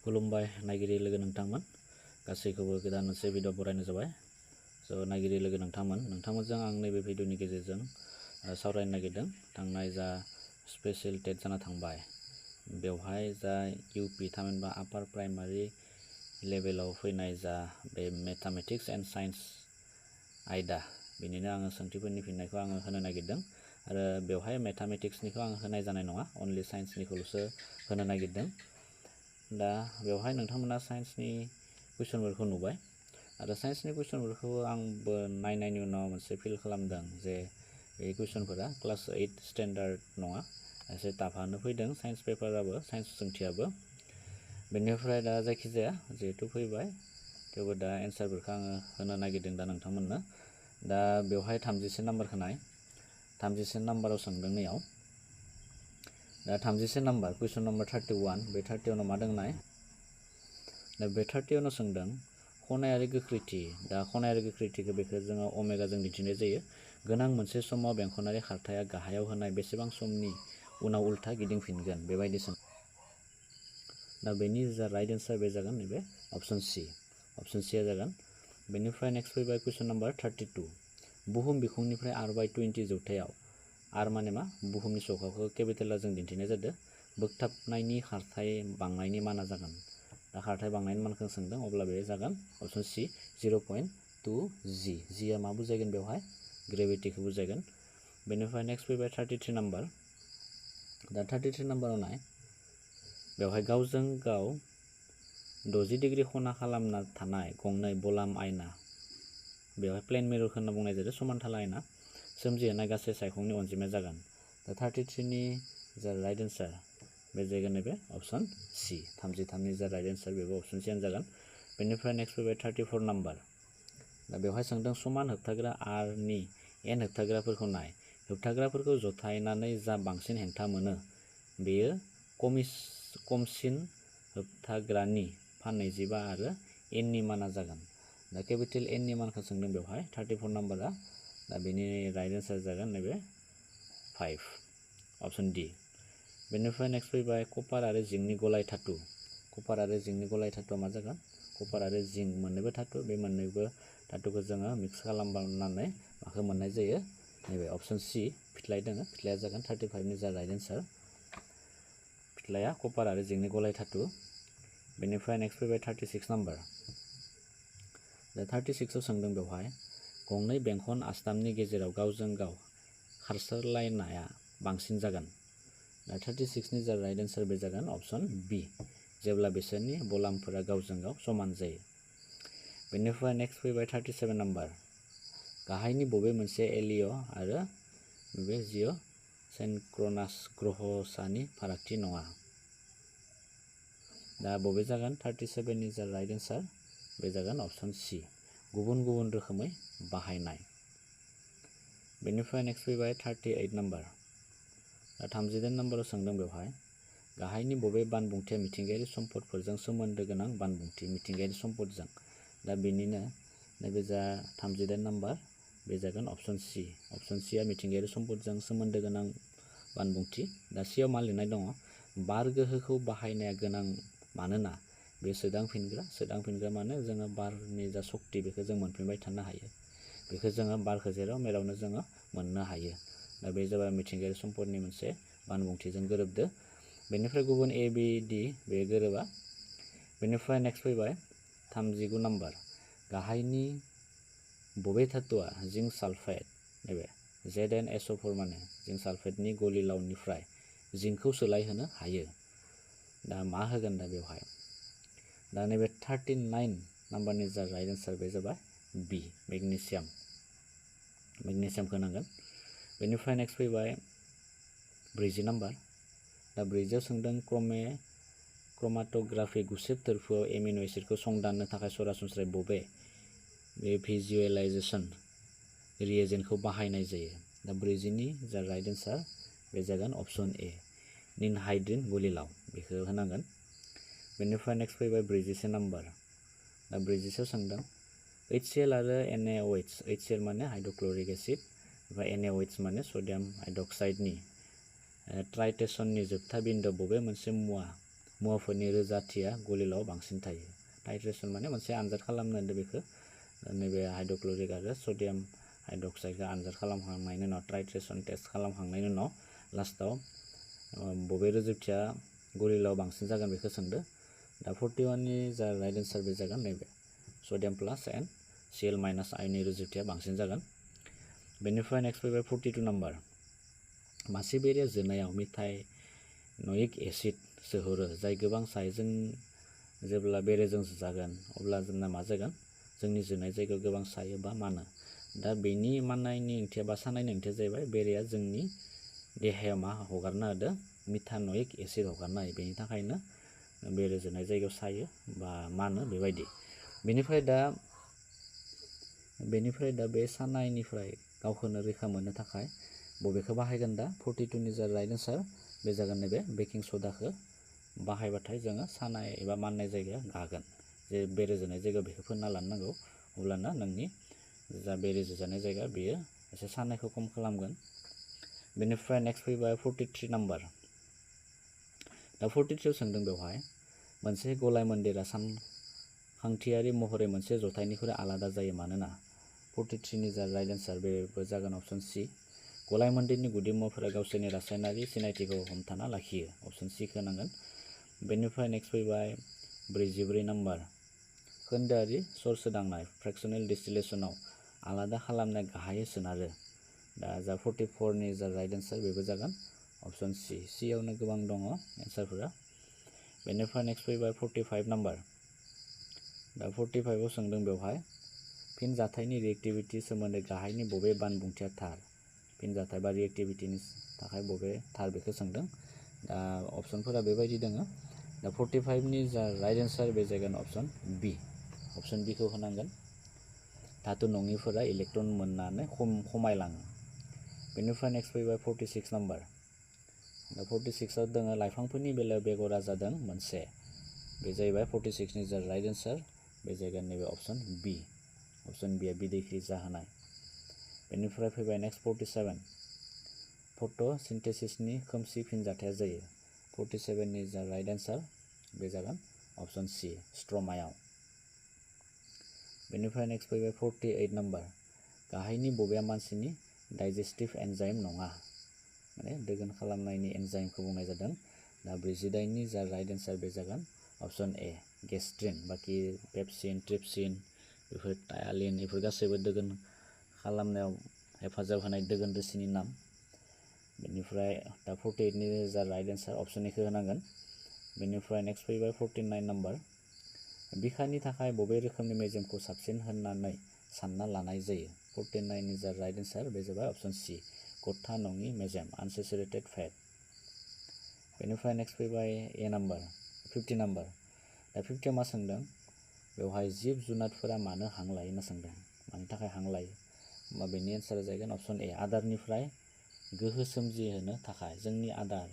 खुलुमबाय नायगिरि लोगो नोंथांमोन गासैखौबो गोदान मोनसे भिडिअ बरायनाय जाबाय। नायगिरि लोगो नोंथांमोनजों आं नैबे भिडिअनि गेजेरजों सावरायनो नागिरदों थांनाय जा स्पेशल टेस्ट जाना थांबाय बेवहाय जा इउपि थामहिनबा आपार प्राइमारि लेभेलाव फैनाय जा बे मेथामेटिक्स एन्ड साइन्स आयदा बेनिनो आङो सोंथिफोरनि फिननायखौ आङो होनो नागिरदों आरो बेवहाय मेथामेटिक्सनिखौ आं होनाय जानाय नङा, अनलि साइन्सनिखौल'सो होनो नागिरदों। दा बेवहाय नोंथांमोना साइन्सनि कुइसनफोरखौ नुबाय आरो साइन्सनि कुइसनफोरखौ आंबो नायनायनि उनाव मोनसे फिल खालामदों जे बे कुइसनफोरा क्लास 8 स्टेन्डार्ड नङा, एसे टाफानो फैदों साइन्स पेपाराबो, साइन्स सोंथियाबो। बेनिफ्राय दा जायखिजाया जिहेतु फैबाय थेवबो दा एन्सारफोरखौ आङो होनो नागिरदों दा नोंथांमोननो। दा बेवहाय 30 नाम्बारखौ नाय, 30 नाम्बाराव सोंदों नैयाव। दा 30 नाम्बार कुइसन नम्बर 31, बे 31 मा दं नाय। दा बे 31 सोंदों खनायारि गोख्रैथि। दा खनायारि गोख्रैथिखौ बेखौ जोङो ओमेगाजों दिन्थिनाय जायो। गोनां मोनसे समाव बेंखनारि खारथाया गाहायाव होनाय बेसेबां समनि उनाव उल्था गिदिंफिनगोन बेबायदि सों। दा बेनि जा राइट एन्सार बे जागोन नैबे अप्शन सि, अप्शन सिया जागोन। बेनिफ्राय नेक्स्ट फैबाय कुइसन नम्बर 32, बुहुम बिखुंनिफ्राय r/20 जौथायाव, आर माने मा, बुहुमनि सौखाखौ केपिटेलाव जों दिन्थिनाय जादों, बोगथाबनायनि खारथाय बांनायनि माना जागोन। दा खारथाय बांनायनि मानखौ सोंदों, अब्ला बे जागोन अप्शन सि 0.2 g। जिया मा बुजायगोन बेवहाय, ग्रेभिटिखौ बुजायगोन। बेनिफ्राय नेक्स्ट फैबाय 33 नाम्बार। दा 33 नाम्बाराव नाय, बेवहाय गावजों गाव 60 डिग्री खना खालामना थानाय गंनै बलाम आयना, बेवहाय प्लेन मिररखौ होनना बुंनाय जादों, समानथाला आयना सोमजिहोनाय गासै सायखंनि अनजिमाया जागोन। दा 33नि जा राइट एन्सार बे जायगोन नैबे अप्शन सि, 33नि जा राइट एन्सार बेबो अप्शन सियानो जागोन। बेनिफ्राय नेक्स्ट फैबाय 34 नाम्बार। दा बेवहाय सोंदों समान होबथाग्रा आरनि एन होबथाग्राफोरखौ नाय। होबथाग्राफोरखौ जथायनानै जा बांसिन हेंथा मोनो बेयो खमसिन होबथाग्रानि फान25 आरो एननि माना जागोन। दा केपिटेल एननि मानखौ सोंदों बेवहाय 34 नाम्बारा। दा बेनि राइट एन्सार जागोन नैबे 5, अप्शन डि। बेनिफ्राय नेक्स्ट फैबाय कपार आरो जिंकनि गलाय धातु। कपार आरो जिंकनि गलाय धातुआ मा जागोन, कपार आरो जिंक मोननैबो धातु, बे मोननैबो धातुखौ जोङो मिक्स खालामनानै माखौ मोननाय जायो, नैबे अप्शन सि फिथ्लाय दङ, फिथ्लाया जागोन 35नि जा राइट एन्सार। फिथ्लाया कपार आरो जिंकनि गलाय धातु। बेनिफ्राय नेक्स्ट फैबाय 36 नाम्बार। दा 36आव सोंदों बेवहाय गंनै बेंखन आस्थामनि गेजेराव गावजों गाव खारसारलायनाया बांसिन जागोन। दा 36नि जा राइट एन्सार बे जागोन अप्शन बि, जेब्ला बिसोरनि बलामफोरा गावजों गाव समान जायो। बेनिफ्राय नेक्स्ट फैबाय 37 नाम्बार। गाहायनि बबे मोनसे एलिय आरो बे जिअ सेनक्रोनास ग्रहसानि फारागथि नङा। दा बबे जागोन 37नि जा राइट एन्सार बे जागोन अप्शन सि, गुबुन गुबुन रोखोमै बाहायनाय। बेनिफ्राय नेक्स्ट फैबाय 38 नाम्बार। दा 38 नाम्बाराव सोंदों बेवहाय गाहायनि बबे बानबुंथिया मिथिंगायारि सम्पदफोरजों सोमोन्दो गोनां बानबुंथि, मिथिंगायारि सम्पदजों। दा बेनिनो नैबे जा 38 नाम्बार बे जागोन अप्शन सि, अप्शन सिया मिथिंगायारि सम्पदजों सोमोन्दो गोनां बानबुंथि। दा सियाव मा लिरनाय दङ, बार गोहोखौ बाहायनाया गोनां मानोना बे सोदांफिनग्रा माने जोङो बारनि जा सक्ति बेखौ जों मोनफिनबाय थानो हायो, बेखौ जोङो बारखौ जेराव मेरावनो जोङो मोननो हायो। दा बे जाबाय मिथिंगायारि सम्पदनि मोनसे बानबुंथिजों गोरोबदो। बेनिफ्राय गुबुन ए बि डि बे गोरोबा। बेनिफ्राय नेक्स्ट फैबाय 39 नाम्बार। गाहायनि बबे धातुआ जिंक सालफेट, नैबे ZnSO4 माने जिंक सालफेटनि गलिलावनिफ्राय जिंकखौ सोलायहोनो हायो। दा मा होगोन दा बेवहाय, दा नैबे 39 नाम्बारनि जा राइट एन्सार बे जाबाय बि, मेगनेसियामखौ नांगोन। बेनिफ्राय नेक्स्ट फैबाय 40 नाम्बार। दा 40आव सोंदों क्रोमाटोग्राफि गुसेब थोरफोआव एमिनो एसिडखौ संदाननो थाखाय सरासनस्रायै बबे बे भिजुएलाइजेसन रिएजेन्टखौ बाहायनाय जायो। दा 40नि जा राइट एन्सार बे जागोन अप्शन ए, निनहाइड्रिन गलिलाव, बेखौ होनांगोन। बेनिफ्राय नेक्स्ट फैबाय 41 नाम्बार। दा 41आव सोंदों HCl आरो NaOH, HCl माने हाइड्रक्लरिक एसिड, ओमफ्राय NaOH माने सडियाम हाइड्रक्साइडनि ट्राइटेसननि जोबथा बिन्दोआव बबे मोनसे मुवा मुवाफोरनि रोजाथिया गलिलाव बांसिन थायो। टाइट्रेशन माने मोनसे आनजाद खालामनो होनदों बेखौ नैबे हाइड्र'क्लरिक आरो सडियाम हाइड्रक्साइडखौ आनजाद खालामखांनायनि उनाव टाइट्रेशन टेस्ट खालामखांनायनि उनाव लास्टाव बबे रोजोबथिया गलिलाव बांसिन जागोन बेखौ सोंदो। दा 41 नि जा राइट एन्सार बे जागोन नैबे सडियाम प्लास एन्ड Cl माइनास आयननि रोजोबथिया बांसिन जागोन। बेनिफ्राय नेक्स्ट फैबाय 42 नाम्बार। मासे बेरेया जोनायाव मिथाइनइक एसिड सोहरो जाय गोबां सायजों जेब्ला बेरेजों जागोन अब्ला जोंना मा जागोन जोंनि जोनाय जायगायाव गोबां सायो बा मानो। दा बेनि माननायनि ओंथिया बा सानायनि ओंथिया जाहैबाय बेरेया जोंनि देहायाव मा हगारना होदों मिथानइक एसिड हगारना होयो बेनि थाखायनो बेरे जोनाय जायगायाव सायो बा मानो बेबायदि। बेनिफ्राय दा बे सानायनिफ्राय गावखौनो रैखा मोननो थाखाय बबेखौ बाहायगोन दा 42 नि जा राइट एन्सार बे जागोन नैबे बेकिं सदाखौ बाहायबाथाय जोङो सानाय एबा माननाय जायगाया गागोन। जे बेरे जोनाय जायगायाव बेखौ फोनना लानो नांगौ अब्लाना नोंनि जा बेरे जोजानाय जायगा बेयो एसे सानायखौ खम खालामगोन। बेनिफ्राय नेक्स्ट फैबाय 43 नाम्बार। दा 43 सोंदों बेवहाय मोनसे गलाय मोन्देरा सानखांथियारि महरै मोनसे जथायनिख्रुइ आलादा जायो मानोना 43 नि जा राइट एन्सार बेबो जागोन अप्शन सि गलाय मोन्देरनि गुदि मुवाफोरा गावसोरनि रासायनारि सिनायथिखौ हमथाना लाखियो अप्शन सि खौ नांगोन। बेनिफ्राय नेक्स्ट फैबाय 44 नाम्बार। खोन्दोआरि सरसोदांनाय फ्रेक्सनेल डिस्टिलेसनाव आलादा खालामनाय गाहायै सोनारो। दा जा 44 नि जा राइट एन्सार बेबो जागोन अप्शन सि सियावनो गोबां दङ एन्सारफोरा। बेनिफ्राय नेक्स्ट फैबाय 45 नाम्बार। दा 45 आव सोंदों बेवहाय फिनजाथायनि रिएक्टिभिटि सोमोन्दै गाहायनि बबे बानबुंथिया थार। फिनजाथाय बा रिएक्टिभिटिनि थाखाय बबे थार बेखौ सोंदों। दा अप्शनफोरा बेबायदि दङ। दा 45 नि जा राइट एन्सार बे जागोन अप्शन बि अप्शन बि खौ होनांगोन। धातु नङिफोरा इलेक्ट्रन मोननानै खमायलाङो। बेनिफ्राय नेक्स्ट फैबाय 46 नाम्बार। दा 46 आव दङ लाइफांफोरनि बेलायाव बेगरा जादों मोनसे बे जाहैबाय 46 नि जा राइट एन्सार बे जायगोन नैबे अप्शन बि अप्शन बिया बिदैख्रि जाहोनाय। बेनिफ्राय फैबाय नेक्स्ट 47 फट'सिन्थेसिसनि खोमसि फिनजाथाया जायो। 47 नि जा राइट एन्सार बे जागोन अप्शन सि स्ट्रमायाव। बेनिफ्राय नेक्स्ट फैबाय 48 नाम्बार। गाहायनि बबेया मानसिनि डाइजेस्टिभ एन्जाइम नङा माने दोगोन खालामनायनि एन्जाइमखौ बुंनाय जादों। दा 48 नि जा राइट एन्सार बे जागोन अप्शन ए गेस्ट्रिन। बाखि पेप्सिन ट्रिप्सिन बेफोर टायालिन बेफोर गासैबो दोगोन खालामनायाव हेफाजाब होनाय दोगोन रोसिनि नाम। बेनिफ्राय दा 48 नि जा राइट एन्सार अप्शन ए खौ होनांगोन। बेनिफ्राय नेक्स्ट फैबाय 49 नाम्बार। बिखानि थाखाय बबे रोखोमनि मेजेमखौ साबसिन होननानै सानना लानाय जायो। 49 नि जा राइट एन्सार बे जाबाय अप्शन सि गथा नङि मेजेम आनसेचुरेटेड फेट। बेनिफ्राय नेक्स्ट फैबाय ए नाम्बार 50 नाम्बार। दा 50 मा सोंदों बेवहाय जिब जुनारफोरा मानो हां लायो होनना सोंदों मानि थाखाय हां लायो होमबा बेनि एन्सारा जागोन अप्शन ए आदारनिफ्राय गोहो सोमजिहोनो थाखाय। जोंनि आदार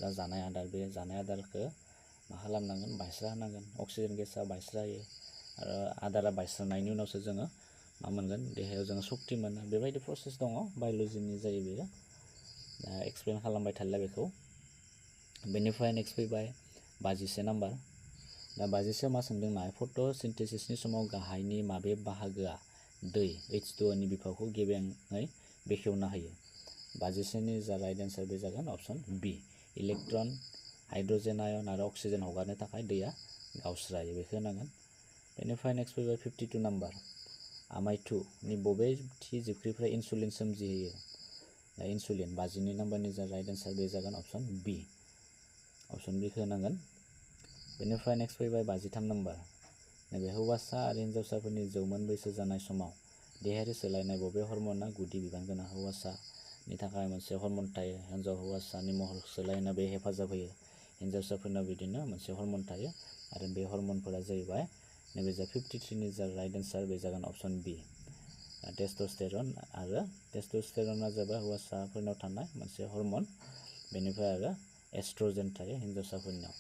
जा जानाय आदार बे जानाय आदारखौ मा खालामनांगोन बायस्रा होनांगोन अक्सिजेन गेसा बायस्रा होयो आरो आदारा बायस्रानायनि उनावसो जोङो मा मोनगोन देहायाव जोङो सक्ति मोनो बेबायदि प्रसेस दङ बाय'लजिनि जायो बेयो। दा एक्सप्लेन खालामबाय थालिया बेखौ। बेनिफ्राय नेक्स्ट फैबाय 52 नाम्बार। दा 52 मा सोंदों नाय फट'सिन्थेसिसनि समाव गाहायनि माबे बाहागोआ दै H2O नि बिफावखौ गेबेङै बेखेवना होयो। 52 नि जा राइट एन्सार बे जागोन अप्शन बि इलेक्ट्रन हाइड्रजेन आयन आरो अक्सिजेन हगारनो थाखाय दैया गावस्रायो बेखौ होनांगोन। बेनिफ्राय नेक्स्ट फैबाय 52 नाम्बार। आमायथुनि बबे थि जिबख्रिफ्रा इनसुलिन सोमजिहोयो। दा इनसुलिन 52 नाम्बारनि जा राइट एन्सार बे जागोन अप्शन बि अप्शन बि खौ होनांगोन। बेनिफ्राय नेक्स्ट फैबाय 53 नाम्बार। नैबे हौवासा आरो हिन्जावसाफोरनि जौमोन बैसो जानाय समाव देहायारि सोलायनाय बबे हर्मोनआ गुदि बिबान गोनां। हौवासानि थाखाय मोनसे हर्मोन थायो हौवासानि महर सोलायनो बे हेफाजाब होयो। हिन्जावसाफोरनाव बिदिनो मोनसे हर्मोन थायो आरो बे हर्मोनफोरा जाहैबाय नैबे जा 53 नि जा राइट एन्सार बे जागोन अप्शन बि टेस्टस्टेरन आरो टेस्टस्टेरना जाबाय हौवासाफोरनाव थानाय मोनसे हर्मोन। बेनिफ्राय आरो एस्ट्रजेन थायो हिन्जावसाफोरनियाव।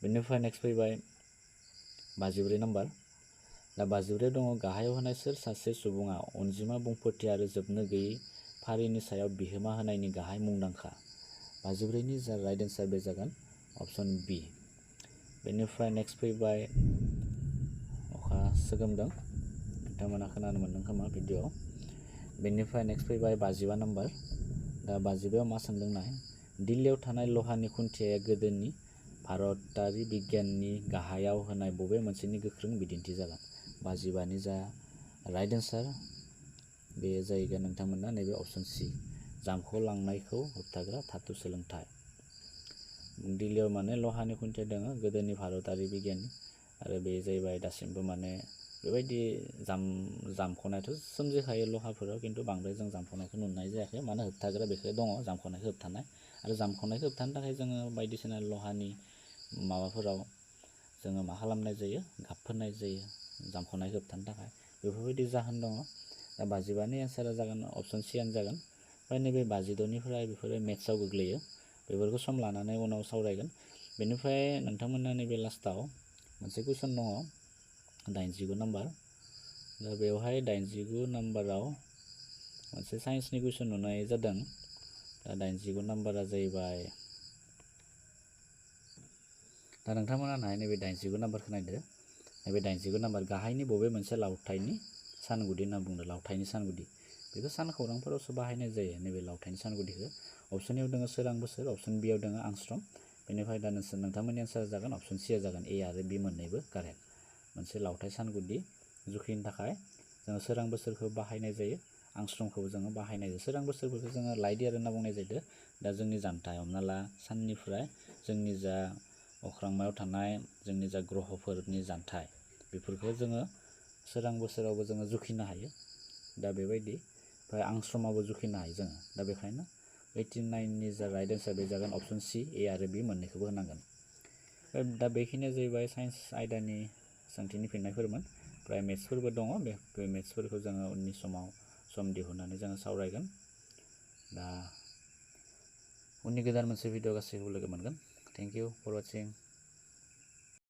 बेनिफ्राय नेक्स्ट फैबाय 54 नाम्बार। दा 54 दङ गाहायाव होनाय सोर सासे सुबुङा अनजिमा बुंफोरथि आरो जोबनो गैयै फारिनि सायाव बिहोमा होनायनि गाहाय मुंदांखा। 54 नि जा राइट एन्सार बे जागोन अप्शन बि बेनिफ्राय नेक्स्ट फैबाय अखा सोगोमदों, नोंथांमोना खोनानो मोन्दों खोमा भिडिअ'आव। बेनिफ्राय नेक्स्ट फैबाय 52 नाम्बार। दा 52आव मा सोंदों नाय, दिल्लीयाव थानाय लहानि खुन्थियाया गोदोनि भारतारि बिगियाननि गाहायाव होनाय बबे मोनसेनि गोख्रों बिदिन्थि जागोन? 52नि जा राइट एन्सार बे जाहैगोन नोंथांमोना नैबे अप्शन सि, जामख'लांनायखौ होबथाग्रा धातु सोलोंथाइ। दिल्लीयाव माने लहानि खुन्थिया दङ गोदोनि भारतारि बिगियाननि, आरो बे जाहैबाय दासिमबो माने बेबायदि जामख'नायाथ' सोमजिखायो लहाफोराव, खिन्थु बांद्राय जों जामख'नायखौ नुनाय जायाखै। मानो होबथाग्रा बेखौ दङ, जामख'नायखौ होबथानाय। आरो जामख'नायखौ होबथानो थाखाय जोङो बायदिसिना लहानि माबाफोराव जोङो मा खालामनाय जायो, गाब फोननाय जायो जामख'नायखौ होबथानो थाखाय। बेफोरबायदि जाहोन दङ। दा 52नि एन्सारा जागोन अप्शन सियानो जागोन। ओमफ्राय नैबे 52निफ्राय बेफोरो मेथ्सआव गोग्लैयो, बेफोरखौ सम लानानै उनाव सावरायगोन। बेनिफ्राय नोंथांमोना नैबे लास्टाव मोनसे कुइसन दङ 89 नाम्बार। दा बेवहाय 89 नाम्बाराव मोनसे साइन्सनि कुइसन नुनाय जादों। दा 89 नाम्बारा जाहैबाय, दा नोंथांमोना नाय नैबे 89 नाम्बारखौ नायदो। नैबे 89 नाम्बार, गाहायनि बबे मोनसे लावथाइनि सानगुदि होनना बुंदों, लावथाइनि सानगुदि। बेखौ सानखौरांफोरावसो बाहायनाय जायो नैबे लावथाइनि सानगुदिखौ। अप्शन एआव दङ सोरां बोसोर, अप्शन बिआव दङ आंस्ट्रम। बेनिफ्राय दा नोंथांमोननि एन्सारा जागोन अप्शन सिया जागोन, ए आरो बि मोननैबो कारेक्ट। मोनसे लावथाइ सानगुदि जुखिनि थाखाय जोङो सोरां बोसोरखौ बाहायनाय जायो, आंस्ट्रमखौबो जोङो बाहायनाय जायो। सोरां बोसोरफोरखौ जोङो लाइट इयार होनना बुंनाय जायो। दा जोंनि जानथाय, हमना ला साननिफ्राय जोंनि जा अख्रांमायाव थानाय जोंनि जा ग्रहफोरनि जानथाय, बेफोरखौ जोङो सोरां बोसोरावबो जोङो जुखिनो हायो। दा बेबायदि, ओमफ्राय आंस्ट्रमावबो जुखिनो हायो जोङो। दा बेखायनो 89नि जा राइट एन्सार बे जागोन अप्शन सि, ए आरो बि मोननैखौबो होनांगोन। दा बेखिनिया जाहैबाय साइन्स आयदानि सोंथिनि फिन्नायफोरमोन। ओमफ्राय मेथ्सफोरबो दङ, बे मेथ्सफोरखौ जोङो उननि समाव सम दिहुननानै जोङो सावरायगोन। दा उननि गोदान मोनसे भिडिअ गासैखौबो लोगो मोनगोन। Thank you for वाचिं।